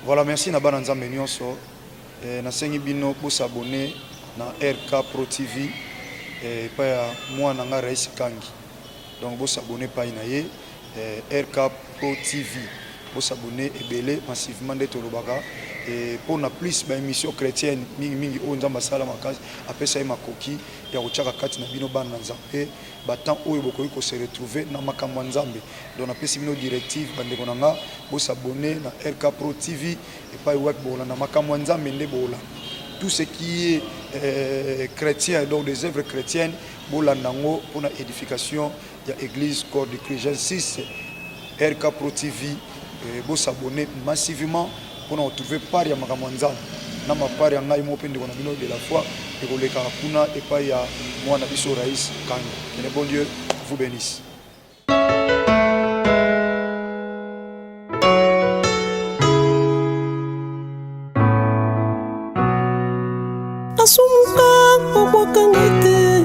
Voilà, merci Nabana Nzambe Nyonso. Nasengi bino pour s'abonner na RK Pro TV et pas moi nanga Rais Kangi. Donc vous s'abonner pas inaye RK Pro TV. Vous s'abonner et belé massivement de Tolobaka et pour na plus ba émission chrétienne mingi o nzamba sala makazi apesa e makoki ya kochaka kati na bino bana Nzambe batant oyo bokoyi ko se retrouver na makambo Nzambe. Donc na pesi bino directive bande konanga vous s'abonner na RK Pro TV et pas web bola na makambo Nzambe nde bola. Tout ce qui est chrétien, donc des œuvres chrétiennes, pour la édification de l'église Corps de Christ. J'insiste, RK Pro TV, vous s'abonner massivement pour nous retrouver par ya Makamanzam. Na ma par ya ngai mo pende kona bino de la foi et ko leka kuna et pas ya moi na biso Rais Kangi. Que le bon Dieu vous bénisse. Asumuka obokangete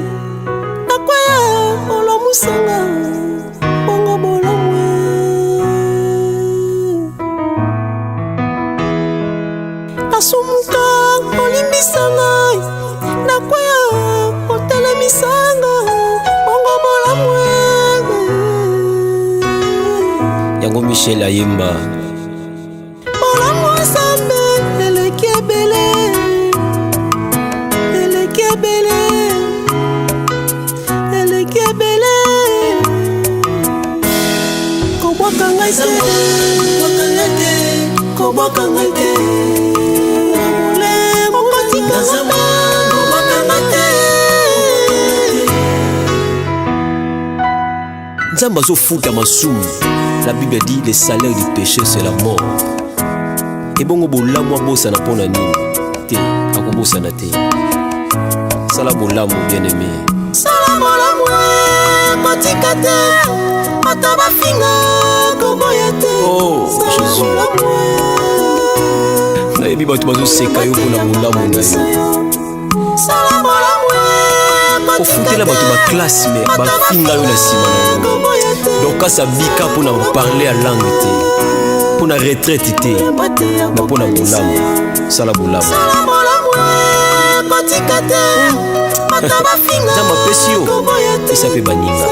nakwaya olamusanga bongo bolamwe Asumuka olimbisanga nakwaya otelemisanga bongo bolamwe Yango Michel Ayemba bolamwe sambe elekebele Nzamba zo futa masumu. La Bible dit le salaire du péché c'est la mort. Et bongo bolamwa bosa na pona nini te akobosa na te. Sala bolamu bien aimé. Sala bolamu kotikate mataba finga koboyate. Oh Jésus. Na yebi bato bazo seka yo pona bolamu na yo. Sala bolamu ofutela bato ba classe mais ba finga yo na sima na yo. Donc quand ça bika pona parler à langue te. Pona retraite te. Na pona bolamu. Sala bolamu. Sala bolamu kotikate mataba finga. Nzamba pesi yo. Isa pe baninga.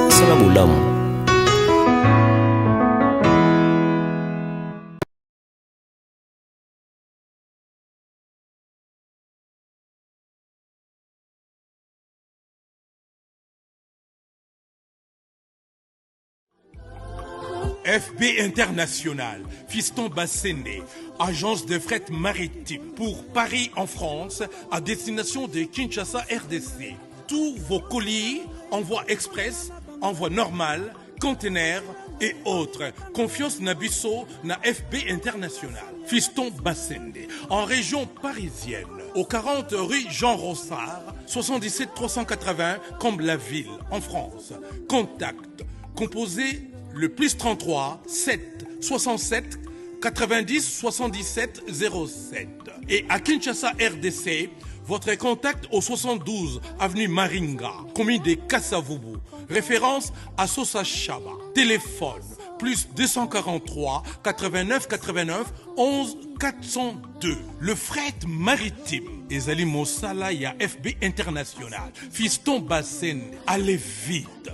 Sala bolamu. FB International, Fiston Bassende, agence de fret maritime pour Paris en France, à destination de Kinshasa RDC. Tous vos colis, envoi express, envoi normal, conteneurs et autres. Confiance Nabisso na FB International, Fiston Bassende, en région parisienne, au 40 rue Jean Rossard, 77 380 Comble-la-Ville, en France. Contact, composé le plus 33 7 67 90 77 07. Et à Kinshasa RDC, votre contact au 72 avenue Maringa, commune de Kassavubu. Référence à Sosa Chaba. Téléphone plus 243 89 89 11 402. Le fret maritime. Ezali Mosala ya FB International. Fiston Bassende. Allez vite.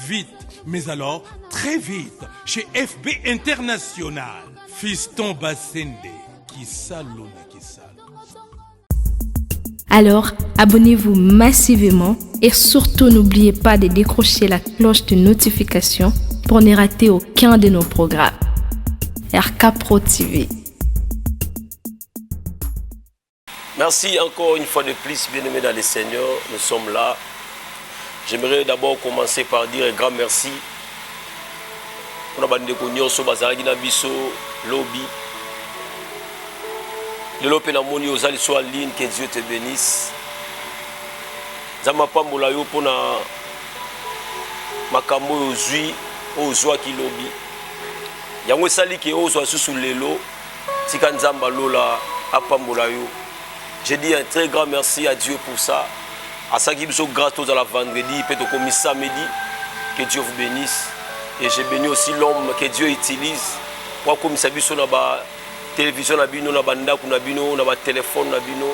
Vite. Mais alors, très vite, chez FB International, Fiston Bassende, qui salue, qui salue. Alors, abonnez-vous massivement et surtout n'oubliez pas de décrocher la cloche de notification pour ne rater aucun de nos programmes. RK Pro TV. Merci encore une fois de plus, bien-aimés dans le Seigneur, nous sommes là. J'aimerais d'abord commencer par dire un grand merci. On a bandé qu'on so bazaragi na biso lobby. Le lopé na moni aux ali soit en ligne, que Dieu te bénisse. Zama pambola yo pona makambo ozui ozwa ki lobby. Yango sali ke ozwa susu lelo tika nzamba lola apambola yo. Je dis un très grand merci à Dieu pour ça. À ça qui nous grâce à la vendredi, peut-être comme samedi, que Dieu vous bénisse. Et j'ai béni aussi l'homme que Dieu utilise pour comme ça biso na ba télévision na bino na banda kuna bino na ba téléphone na bino.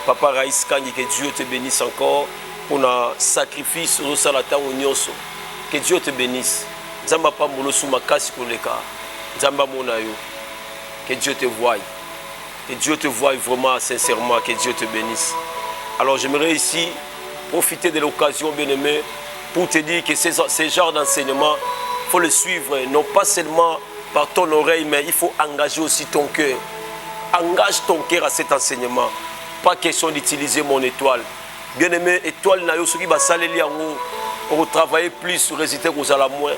Papa Raïs Kangi, que Dieu te bénisse encore pour un sacrifice au salata nyonso. Que Dieu te bénisse. Nzamba pa molo sou makasi koleka. Nzamba monayo. Que Dieu te voie. Que Dieu te voie vraiment sincèrement. Que Dieu te bénisse. Alors j'aimerais ici profiter de l'occasion, bien-aimé, pour te dire que ces genres d'enseignement, il faut le suivre, non pas seulement par ton oreille, mais il faut engager aussi ton cœur. Engage ton cœur à cet enseignement. Pas question d'utiliser mon étoile. Bien-aimé, étoile, ce qui va saler, on travailler plus sur résultat que vous allez moins.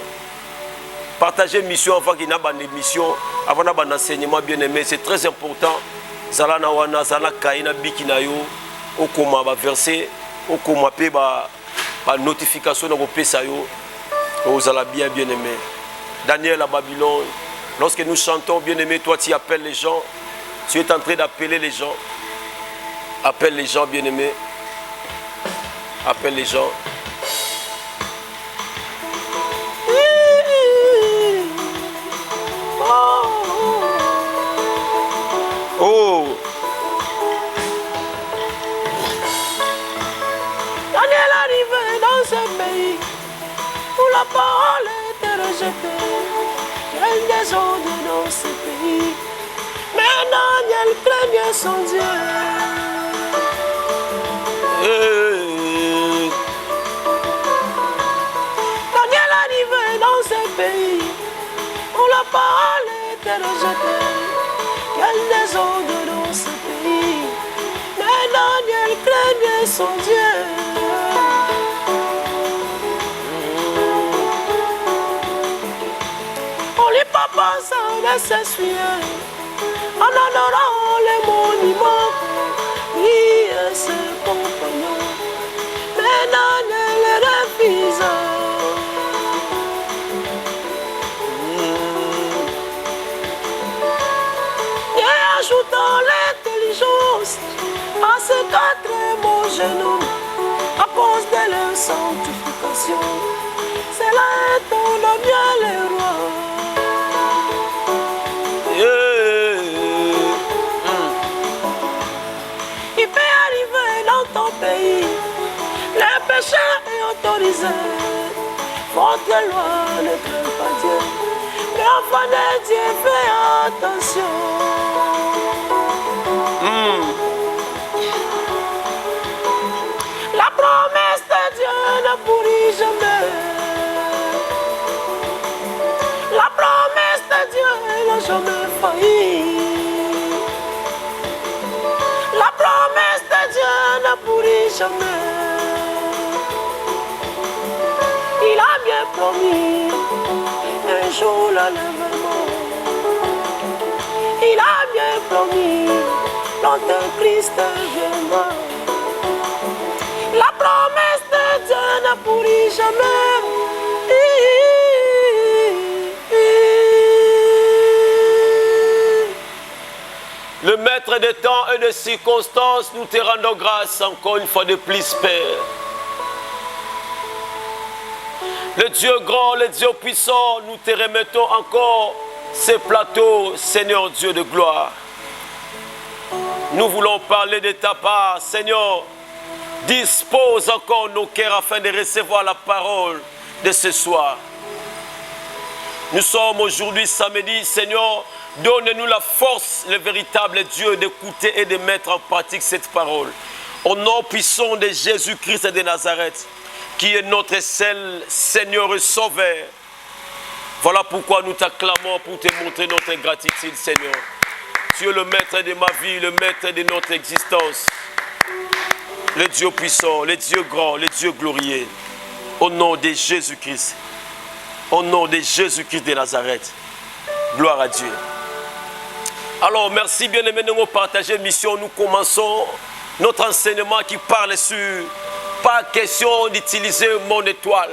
Partager mission avant qu'il y ait une mission, avant un enseignement, bien-aimé, c'est très important. Zala na wana, zala kaina bikinayo, okoma ba verset, okoma pe ba notification na ko pesa yo, ozala bien-aimé. Daniel à Babylone, lorsque nous chantons, bien-aimé, toi tu appelles les gens, tu es en train d'appeler les gens. Appelle les gens, bien-aimés. Appelle les gens. Oh! Daniel arrive dans ce pays où la parole était rejetée. Quelle désordre dans ce pays. Mais Daniel craignait son Dieu. Daniel arrivait dans ce pays où la parole était rejetée. Quel désordre dans ce pays. Mais Daniel craignait son Dieu. On lui papa sans s'essuyer en adorant les monuments. Et ses compagnons, mais Daniel refusa. Et ajoutant l'intelligence à ces 4 mots genoux, à cause de leur sanctification, c'est là ton bien les rois. Il peut arriver dans ton pays, le péché est autorisé. Votre loi ne craint pas Dieu, mais enfant de Dieu, fais attention. La promesse de Dieu ne pourrit jamais. La promesse de Dieu n'a jamais failli. La promesse de Dieu ne pourrit jamais. Il a bien promis un jour l'enlèvement. Il a bien promis l'Antéchrist viendra. La promesse de Dieu ne pourrit jamais. Le maître des temps et des circonstances, nous te rendons grâce encore une fois de plus, Père. Le Dieu grand, le Dieu puissant, nous te remettons encore ces plateaux, Seigneur Dieu de gloire. Nous voulons parler de ta part, Seigneur. Dispose encore nos cœurs afin de recevoir la parole de ce soir. Nous sommes aujourd'hui samedi, Seigneur. Donne-nous la force, le véritable Dieu, d'écouter et de mettre en pratique cette parole. Au nom puissant de Jésus-Christ de Nazareth, qui est notre seul Seigneur et Sauveur. Voilà pourquoi nous t'acclamons pour te montrer notre gratitude, Seigneur. Tu es le maître de ma vie, le maître de notre existence. Le Dieu puissant, le Dieu grand, le Dieu glorieux. Au nom de Jésus-Christ. Au nom de Jésus-Christ de Nazareth. Gloire à Dieu. Alors, merci bien-aimés de nous partager mission. Nous commençons notre enseignement qui parle sur pas question d'utiliser mon étoile.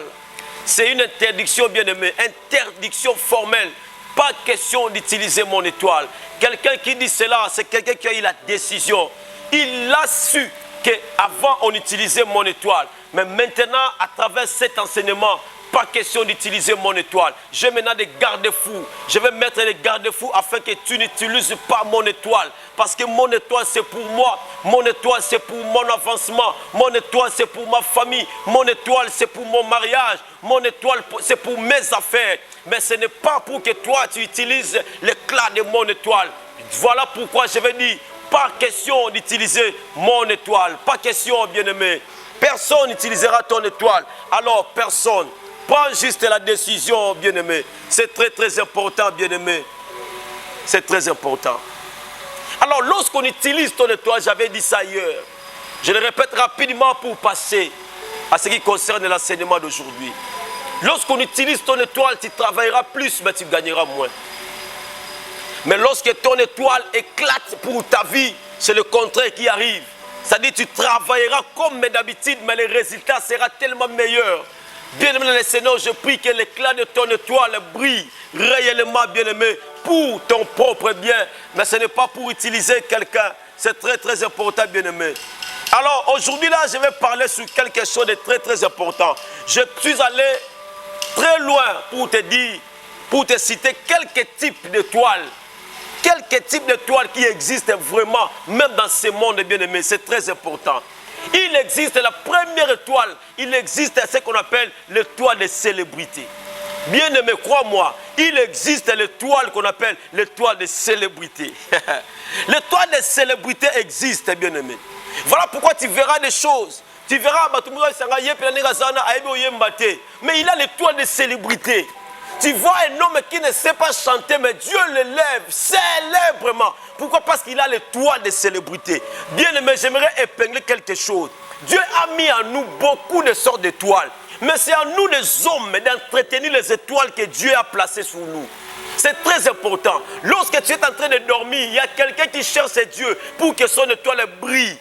C'est une interdiction bien-aimée, interdiction formelle. Pas question d'utiliser mon étoile. Quelqu'un qui dit cela, c'est quelqu'un qui a eu la décision. Il a su qu'avant on utilisait mon étoile. Mais maintenant, à travers cet enseignement, pas question d'utiliser mon étoile. J'ai maintenant des garde-fous. Je vais mettre des garde-fous afin que tu n'utilises pas mon étoile. Parce que mon étoile, c'est pour moi. Mon étoile, c'est pour mon avancement. Mon étoile, c'est pour ma famille. Mon étoile, c'est pour mon mariage. Mon étoile, c'est pour mes affaires. Mais ce n'est pas pour que toi, tu utilises l'éclat de mon étoile. Voilà pourquoi je vais dire, pas question d'utiliser mon étoile. Pas question, bien-aimé. Personne n'utilisera ton étoile. Alors, personne. Prends juste la décision, bien-aimé. C'est très, très important, bien-aimé. C'est très important. Alors, lorsqu'on utilise ton étoile, j'avais dit ça hier. Je le répète rapidement pour passer à ce qui concerne l'enseignement d'aujourd'hui. Lorsqu'on utilise ton étoile, tu travailleras plus, mais tu gagneras moins. Mais lorsque ton étoile éclate pour ta vie, c'est le contraire qui arrive. C'est-à-dire que tu travailleras comme d'habitude, mais le résultat sera tellement meilleur. Bien-aimé dans le Seigneur, je prie que l'éclat de ton étoile brille réellement, bien-aimé, pour ton propre bien. Mais ce n'est pas pour utiliser quelqu'un. C'est très, très important, bien-aimé. Alors, aujourd'hui, là, je vais parler sur quelque chose de très, très important. Je suis allé très loin pour te dire, pour te citer quelques types d'étoiles. Quelques types d'étoiles qui existent vraiment, même dans ce monde, bien-aimé. C'est très important. Il existe la première étoile, il existe ce qu'on appelle l'étoile des célébrités. Bien-aimé, crois-moi, il existe l'étoile qu'on appelle l'étoile des célébrités. L'étoile des célébrités existe, bien-aimé. Voilà pourquoi tu verras des choses. Tu verras, mais il a l'étoile des célébrités. Tu vois un homme qui ne sait pas chanter, mais Dieu l'élève, célèbrement. Pourquoi? Parce qu'il a l'étoile de célébrité. Bien aimé, j'aimerais épingler quelque chose. Dieu a mis en nous beaucoup de sortes d'étoiles. Mais c'est à nous les hommes d'entretenir les étoiles que Dieu a placées sur nous. C'est très important. Lorsque tu es en train de dormir, il y a quelqu'un qui cherche Dieu pour que son étoile brille.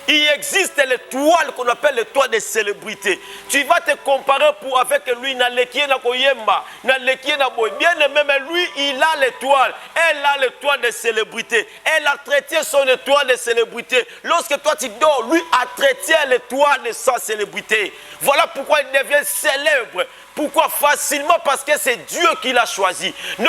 Il existe l'étoile qu'on appelle l'étoile des célébrités. Tu vas te comparer avec lui, bien aimé, mais lui, il a l'étoile. Elle a l'étoile des célébrités. Elle a traité son étoile de célébrité. Lorsque toi tu dors, lui a traité l'étoile de sa célébrité. Voilà pourquoi il devient célèbre. Pourquoi? Facilement parce que c'est Dieu qui l'a choisi. Mais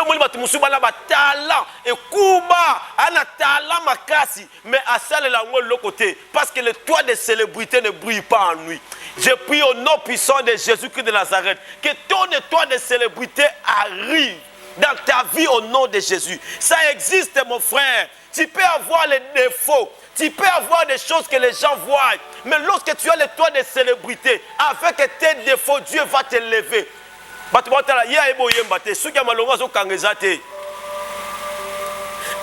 parce que l'étoile de célébrité ne brille pas en lui. Je prie au nom puissant de Jésus-Christ de Nazareth que ton étoile de célébrité arrive dans ta vie au nom de Jésus. Ça existe, mon frère. Tu peux avoir les défauts. Tu peux avoir des choses que les gens voient. Mais lorsque tu as l'étoile de célébrité, avec tes défauts, Dieu va te lever.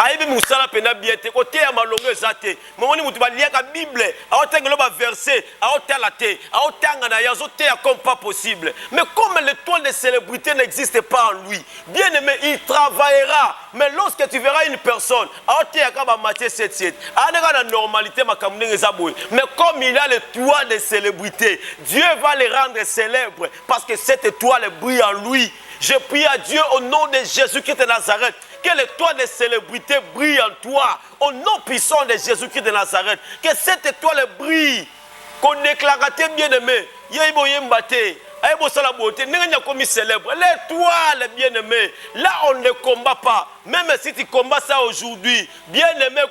Aïbi musala pena biete côté ya malongo ezate momoni mutu baliaka bible aotengelo ba verset aotalate aotanga na yazo te comme pas possible. Mais comme l'étoile de célébrité n'existe pas en lui, bien aimé, il travaillera. Mais lorsque tu verras une personne aoteka ba Matthieu 7:7 aneka na normalité makamune ezaboy, mais comme il a l'étoile de célébrité, Dieu va le rendre célèbre parce que cette étoile brille en lui. Je prie à Dieu au nom de Jésus-Christ de Nazareth que l'étoile de célébrité brille en toi. Au nom puissant de Jésus-Christ de Nazareth, que cette étoile brille. Qu'on déclare bien aimé. L'étoile, bien aimé, là on ne combat pas. Même si tu combats ça aujourd'hui, bien aimé,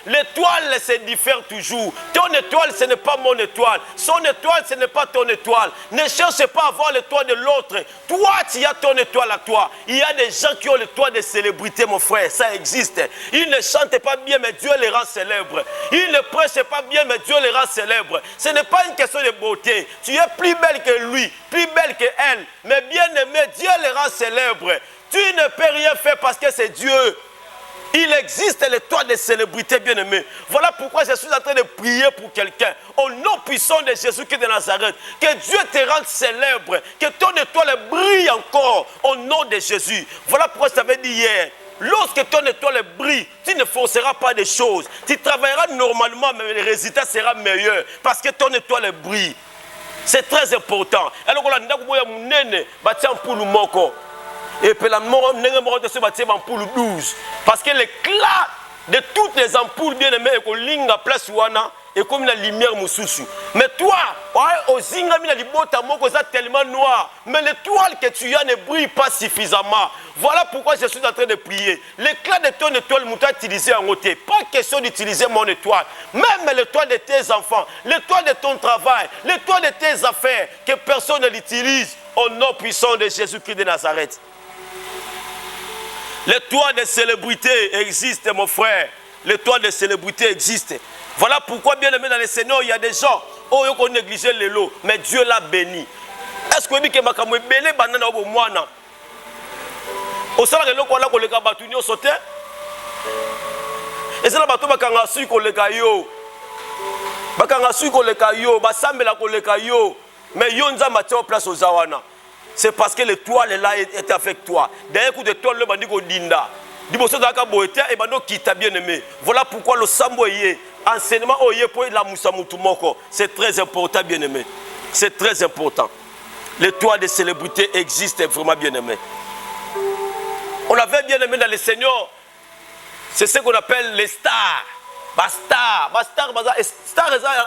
l'étoile se diffère toujours. Ton étoile, ce n'est pas mon étoile. Son étoile, ce n'est pas ton étoile. Ne cherche pas à avoir l'étoile de l'autre. Toi, tu as ton étoile à toi. Il y a des gens qui ont l'étoile de célébrité, mon frère. Ça existe. Ils ne chantent pas bien, mais Dieu les rend célèbres. Ils ne prêchent pas bien, mais Dieu les rend célèbres. Ce n'est pas une question de beauté. Tu es plus belle que lui, plus belle que elle. Mais bien aimé, Dieu les rend célèbres. Tu ne peux rien faire parce que c'est Dieu. Il existe l'étoile de célébrité, bien aimé. Voilà pourquoi je suis en train de prier pour quelqu'un. Au nom puissant de Jésus-Christ de Nazareth. Que Dieu te rende célèbre. Que ton étoile brille encore. Au nom de Jésus. Voilà pourquoi je t'avais dit hier. Lorsque ton étoile brille, tu ne forceras pas des choses. Tu travailleras normalement, mais le résultat sera meilleur. Parce que ton étoile brille. C'est très important. Alors, on a et puis la mort pour le 12. Parce que l'éclat de toutes les ampoules bien-aimées et qu'on ligne à place wana et comme la lumière moussoussou. Mais toi, au zingami la libota moko ça tellement noir, mais l'étoile que tu as ne brille pas suffisamment. Voilà pourquoi je suis en train de prier. L'éclat de ton étoile m'a utilisé en côté. Pas question d'utiliser mon étoile. Même l'étoile de tes enfants, l'étoile de ton travail, l'étoile de tes affaires, que personne ne l'utilise au nom puissant de Jésus-Christ de Nazareth. L'étoile de célébrité existe, mon frère. L'étoile de célébrité existe. Voilà pourquoi, bien aimé dans le Seigneur, il y a des gens qui ont négligé les lots, mais Dieu l'a béni. Est-ce que vous dites que je suis béni banana au moana? Au salaire de l'eau, on a battu au sauté. Et c'est là que on a su qu'on les caillots. On a su qu'on les caillots, on les caillots. Mais yon a mis en place aux Zawana. C'est parce que l'étoile là est avec toi. D'un coup d'étoile, le bandit ko dinda. Diboso daka boete et bando qui t'a bien aimé. Voilà pourquoi le samboye enseignement oye pour la musamutu moko. C'est très important, bien aimé. C'est très important. L'étoile de célébrité existe vraiment, bien aimé. On avait bien aimé dans le Seigneur. C'est ce qu'on appelle les stars. Star,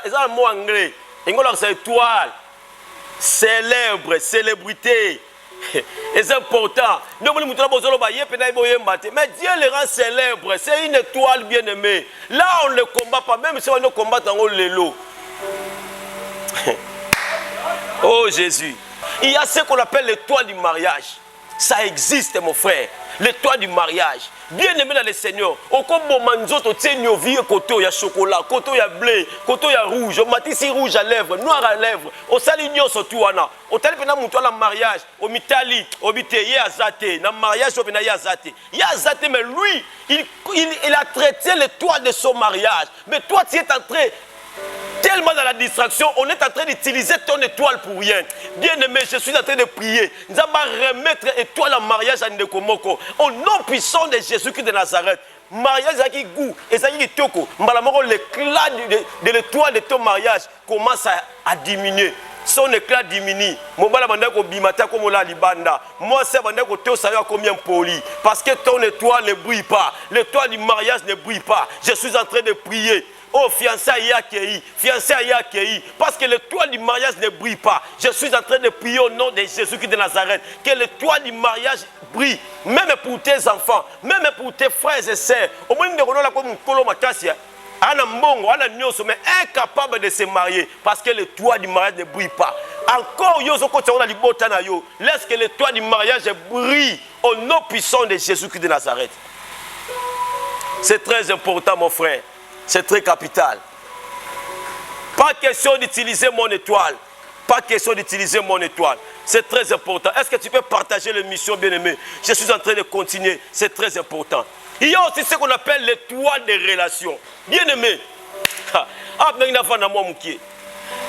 c'est un mot anglais. C'est étoile. Célèbre, célébrité. Et c'est important. Mais Dieu les rend célèbres. C'est une étoile bien aimée. Là, on ne combat pas, même si on ne combat dans le lot. Oh Jésus. Il y a ce qu'on appelle l'étoile du mariage. Ça existe, mon frère. L'étoile du mariage. Bien aimé dans le Seigneur. Au combo manzoto, tsenyo vie, koto ya chocolat, koto ya blé, koto ya rouge, matisi rouge à lèvres, noir à lèvres. Au salignon surtout wana. Au tali pena muto la mariage, au mitali, au bite ya zate, na mariage au pena ya zate. Ya zate mais lui, il a traité l'étoile de son mariage. Mais toi tu es entré tellement dans la distraction, on est en train d'utiliser ton étoile pour rien. Bien aimé, je suis en train de prier. Nous allons remettre l'étoile en mariage à Ndekomoko. Au nom puissant de Jésus-Christ de Nazareth. Mariage à qui goût et ça qui toko. L'éclat de l'étoile de ton mariage commence à diminuer. Son éclat diminue. Moi, c'est combien poli. Parce que ton étoile ne brille pas. L'étoile du mariage ne brille pas. Je suis en train de prier. Oh, fiançailles accueillis, parce que l'étoile du mariage ne brille pas. Je suis en train de prier au nom de Jésus-Christ de Nazareth. Que l'étoile du mariage brille, même pour tes enfants, même pour tes frères et sœurs. Au moins, nous avons mais incapable de se marier parce que l'étoile du mariage ne brille pas. Encore, laisse que l'étoile du mariage brille au nom puissant de Jésus-Christ de Nazareth. C'est très important, mon frère. C'est très capital. Pas question d'utiliser mon étoile. Pas question d'utiliser mon étoile. C'est très important. Est-ce que tu peux partager l'émission, bien-aimé? Je suis en train de continuer. C'est très important. Il y a aussi ce qu'on appelle l'étoile des relations. Bien-aimé.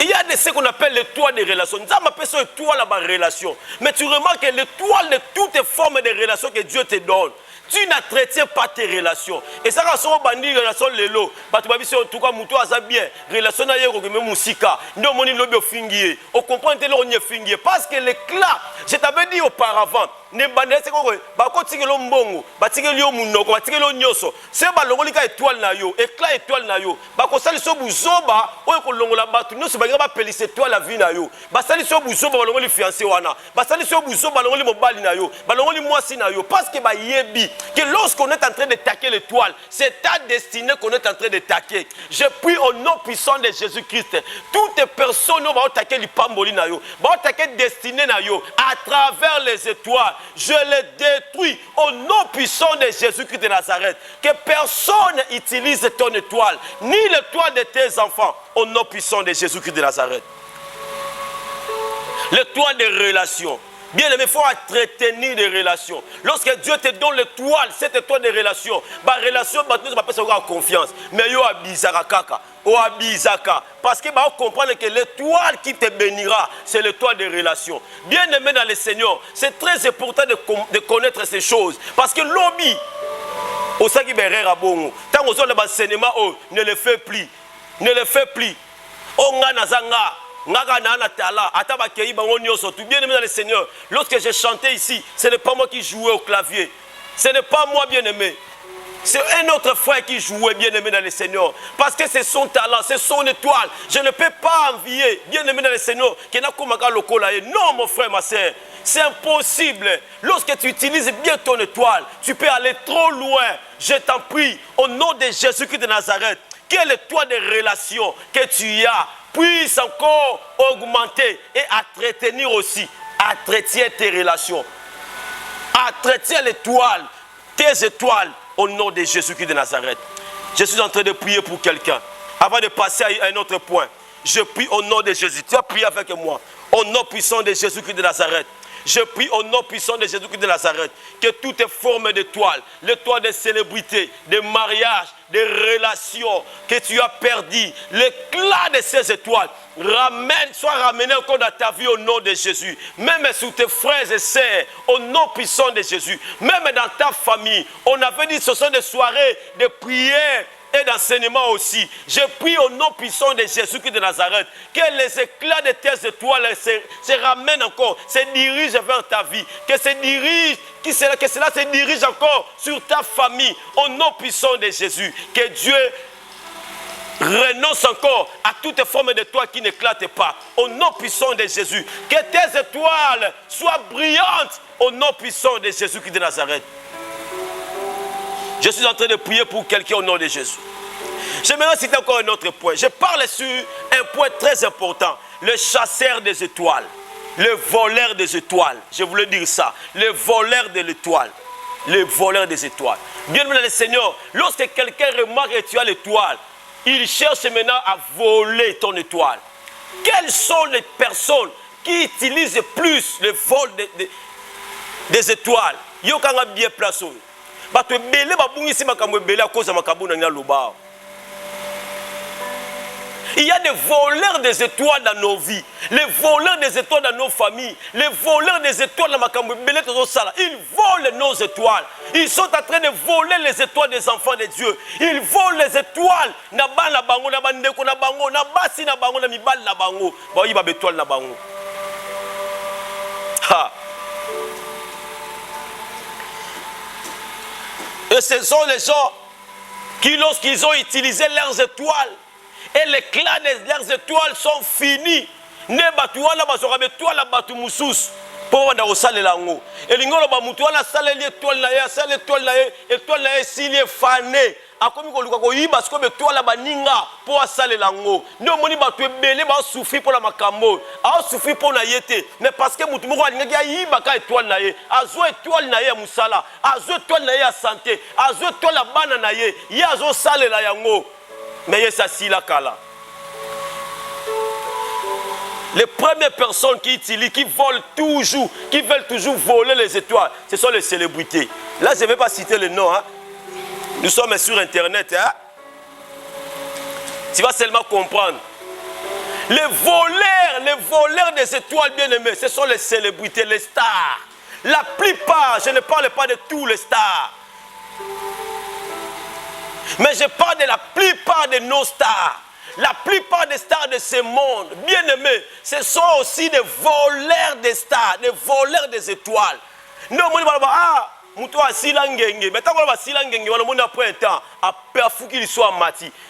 Il y a ce qu'on appelle l'étoile des relations. Nous avons appelé ça l'étoile à la relation. Mais tu remarques que l'étoile de toutes les formes de relations que Dieu te donne. Tu n'entretiens pas tes relations. Et ça, quand on bandit relation lelo, en tout cas, muto a bien. Relation na yego même musika. Nous moni lobi fingier. On comprend que l'on y fingier parce que l'éclat, je t'avais dit auparavant, ne bandé c'est quoi? Ba ko tigelo mbongo, ba tigelo munoko, ba tigelo nyoso. C'est ba longolika étoile na yo, éclat étoile na yo. Ba ko sali so buzoba, o ko longola batu, nous se ba ba pelise étoile la vie na yo. Ba sali so buzoba ba longoli fiancé wana. Ba sali so buzoba ba longoli mobali na yo, ba longoli mwasi na yo parce que ba yebi que lorsqu'on est en train de taquer l'étoile, c'est ta destinée qu'on est en train de taquer. Je prie au nom puissant de Jésus-Christ. Toutes les personnes vont taquer le pamboli na yo, vont taquer destinée na yo à travers les étoiles. Je les détruis au nom puissant de Jésus-Christ de Nazareth. Que personne n'utilise ton étoile, ni l'étoile de tes enfants, au nom puissant de Jésus-Christ de Nazareth. L'étoile des relations. Bien aimé, il faut entretenir des relations. Lorsque Dieu te donne l'étoile, cette étoile de relations, bah relation, bah nous appelle ça confiance. Mais yo abizaka kaka, o abizaka, parce que bah on comprend que l'étoile qui te bénira, c'est l'étoile de relations. Bien aimé dans le Seigneur, c'est très important de connaître ces choses, parce que l'obi, au sein qui berera bon, tant aux autres l'enseignement, oh, ne le fait plus, ne le fait plus. Onga nazanga. Bien aimé dans le Seigneur, lorsque j'ai chanté ici, ce n'est pas moi qui jouais au clavier. Ce n'est pas moi, bien aimé. C'est un autre frère qui jouait bien aimé dans le Seigneur. Parce que c'est son talent, c'est son étoile. Je ne peux pas envier bien aimé dans le Seigneur. Non mon frère, ma soeur. C'est impossible. Lorsque tu utilises bien ton étoile, tu peux aller trop loin. Je t'en prie, au nom de Jésus-Christ de Nazareth, quelle étoile de relation que tu as puisse encore augmenter et entretenir aussi. Entretiens tes relations. Entretiens l'étoile, tes étoiles, au nom de Jésus-Christ de Nazareth. Je suis en train de prier pour quelqu'un. Avant de passer à un autre point, je prie au nom de Jésus. Tu as prié avec moi. Au nom puissant de Jésus-Christ de Nazareth. Je prie au nom puissant de Jésus-Christ de Nazareth que toutes formes d'étoiles, l'étoile de célébrité, de mariage, de relations que tu as perdu, l'éclat de ces étoiles, sois ramené encore dans ta vie au nom de Jésus. Même sous tes frères et sœurs, au nom puissant de Jésus. Même dans ta famille, on avait dit ce sont des soirées de prière et d'enseignement aussi. Je prie au nom puissant de Jésus-Christ de Nazareth que les éclats de tes étoiles se ramènent encore, se dirigent vers ta vie, que cela se dirige encore sur ta famille au nom puissant de Jésus. Que Dieu renonce encore à toute forme d'étoile qui n'éclate pas au nom puissant de Jésus. Que tes étoiles soient brillantes au nom puissant de Jésus-Christ de Nazareth. Je suis en train de prier pour quelqu'un au nom de Jésus. J'aimerais citer encore un autre point. Je parle sur un point très important. Le chasseur des étoiles. Le voleur des étoiles. Je voulais dire ça. Le voleur de l'étoile. Le voleur des étoiles. Bien aimé le Seigneur, lorsque quelqu'un remarque que tu as l'étoile, il cherche maintenant à voler ton étoile. Quelles sont les personnes qui utilisent plus le vol des étoiles? Yo kanga bien placé. Il y a des voleurs des étoiles dans nos vies, les voleurs des étoiles dans nos familles, les voleurs des étoiles dans ils volent nos étoiles. Ils sont en train de voler les étoiles des enfants de Dieu. Ils volent les étoiles. Et ce sont les gens qui, lorsqu'ils ont utilisé leurs étoiles, et l'éclat de leurs étoiles sont finis, ne batuana basorabe toile batu musus pour na osale lango. Et l'ingolo ba mutuana sale l'étoile na ya sale étoile na ya s'il est fané. Akomi ko luka ko yiba sko be toile ba ninga pour asale lango. Ne moni batu ebele ba souffrir pour la makambo. A souffrir pour na yete. Mais parce que mutu moko alinga ya yiba ka étoile na ye. Azo étoile na ye musala. Azo étoile na ye santé. Azo étoile la bana na ye. Ya azo sale la yango. Mais ça si la kala. Les premières personnes qui utilisent, qui volent toujours, qui veulent toujours voler les étoiles, ce sont les célébrités. Là, je ne vais pas citer le nom. Hein. Nous sommes sur Internet. Hein. Tu vas seulement comprendre. Les voleurs des étoiles bien-aimées, ce sont les célébrités, les stars. La plupart, je ne parle pas de tous les stars. Mais je parle de la plupart de nos stars. La plupart des stars de ce monde, bien aimés, ce sont aussi des voleurs des stars, des voleurs des étoiles. Non,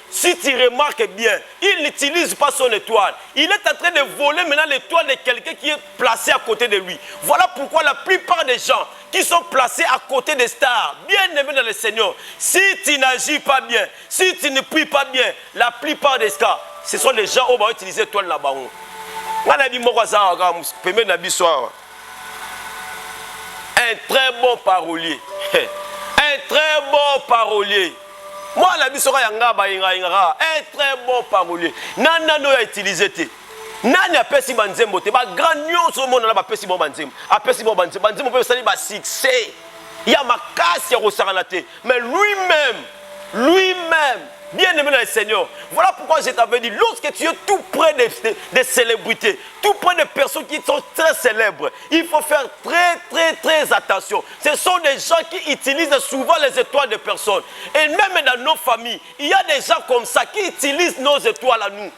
si tu remarques bien, il n'utilise pas son étoile. Il est en train de voler maintenant l'étoile de quelqu'un qui est placé à côté de lui. Voilà pourquoi la plupart des gens qui sont placés à côté des stars, bien aimés dans le Seigneur, si tu n'agis pas bien, si tu ne pries pas bien, la plupart des stars, ce sont les gens qui vont utiliser l'étoile là-bas. Un très bon parolier. Un très bon parolier. Moi, la bisora yanga bayinga un très bon parolier. Nana no a utilisé te. Nani a pesi banzembo te. Ba grand nyonso mona na ba pesi bon banzembo. A pesi bon banzembo. Banzembo peut sali ba succès. Il y a ma casse ya rosarana te. Mais lui-même, bien aimé dans le Seigneur. Voilà pourquoi je t'avais dit, lorsque tu es tout près des célébrités, tout près des personnes qui sont très célèbres, il faut faire très attention. Ce sont des gens qui utilisent souvent les étoiles des personnes. Et même dans nos familles, il y a des gens comme ça qui utilisent nos étoiles à nous.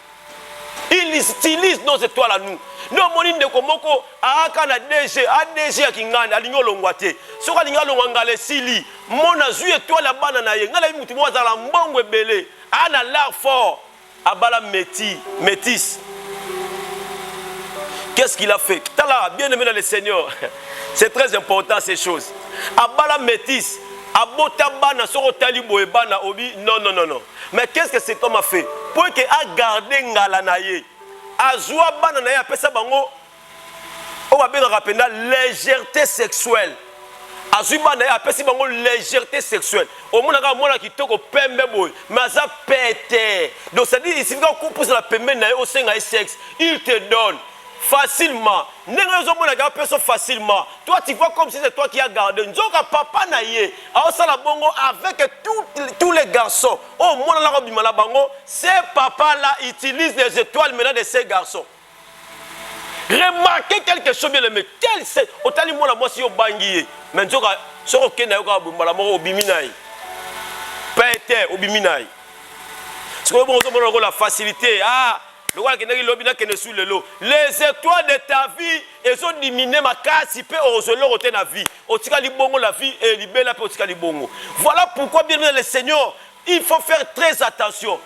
Il utilise nos étoiles à nous. Nous, monin de komoko, akana DG, ADG à Kingane, à l'igno longwate. Soka l'igno longwangale sili. Mon azu étoile à banana ye. Ngala mutu mwa zala mbongwe belé. Ana l'art fort. Abala métis. Qu'est-ce qu'il a fait? Tala, bien aimé dans le Seigneur. C'est très important ces choses. Abala métis. Abota bana soro tali boye bana obi. Non. Mais qu'est-ce que cet homme a fait? Pour qu'il a gardé ngala na ye. Azwa bana na ye apesa bango. On va bien rappeler légèreté sexuelle. Azwa bana na ye apesa bango légèreté sexuelle. Au moins mona kitoko pembe boy. Mais ça pète. Donc ça dit ici quand on pousse la pembe na ye au sein à sexe, il te donne facilement. Facilement. Toi, tu vois comme si c'est toi qui as gardé. Nzoka papa na ye. Aosala bongo avec tous les garçons. Oh, moi la robe la bango. Ces papas-là utilisent les étoiles maintenant de ces garçons. Remarquez quelque chose bien aimé. Quel c'est? Otali moi la moi si au bangiye. Mais nzoka soko kena yoka bumbala mo obiminai. Pete obiminai. Ce que bon on la facilité. Les étoiles de ta vie, elles ont diminué ma casse, la vie. La vie est libérée. Voilà pourquoi, bien le Seigneur, il faut faire très attention.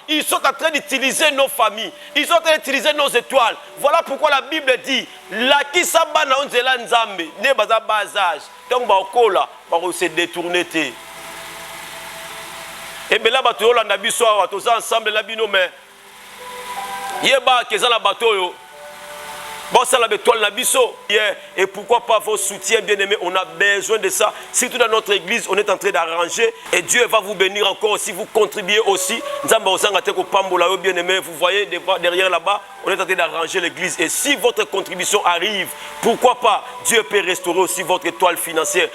Ils sont en train d'utiliser nos familles. Ils sont en train d'utiliser nos étoiles. Voilà pourquoi la Bible dit la qui s'abat na onzela nzambe ne baza bazage. Donc bakola se détourner. Et bien là, bateau là, nabi soir, tous ensemble là, bino mais yeba keza la bateau yo. Bon ça la bétoile nabiso. Et pourquoi pas vos soutiens bien aimés, on a besoin de ça. Surtout dans notre église, on est en train d'arranger et Dieu va vous bénir encore si vous contribuez aussi. Nzamba osanga teko pambola yo bien aimé, vous voyez derrière là-bas, on est en train d'arranger l'église et si votre contribution arrive, pourquoi pas Dieu peut restaurer aussi votre étoile financière.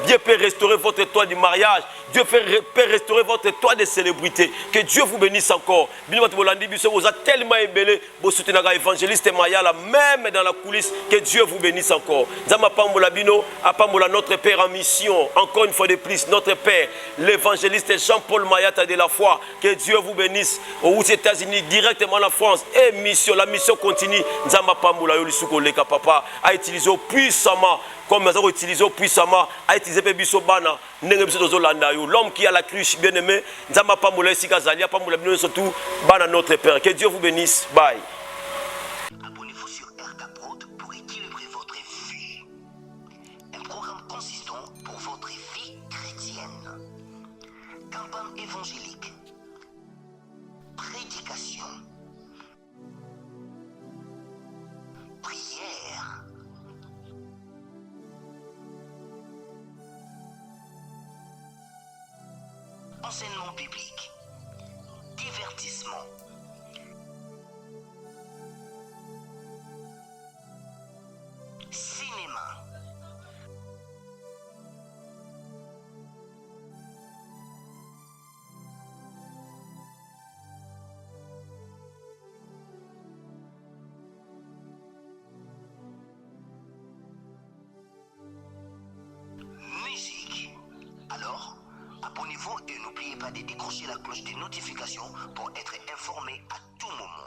Dieu peut restaurer votre étoile du mariage. Dieu peut restaurer votre étoile de célébrité. Que Dieu vous bénisse encore. Vous êtes tellement ébélé. Vous soutenez l'évangéliste Maya là, même dans la coulisse. Que Dieu vous bénisse encore. Notre Père en mission. Encore une fois de plus, notre Père, l'évangéliste Jean-Paul Mayata de la foi. Que Dieu vous bénisse. Aux États-Unis, directement en France. Et mission, la mission continue. Papa a utilisé puissamment. Comme nous avons utilisé puissamment, a utilisé Bisobana, l'homme qui a la cruche bien aimé, Nzamba Pambola Sikazalia, Pambola Bino surtout, Bana notre Père. Que Dieu vous bénisse. Bye. Abonnez-vous sur RK Prod pour équilibrer votre vie. Un programme consistant pour votre vie chrétienne. Campagne évangélique. Prédication. Prière. Enseignement biblique, divertissement, cinéma, musique. Alors, abonnez-vous et n'oubliez pas de décrocher la cloche des notifications pour être informé à tout moment.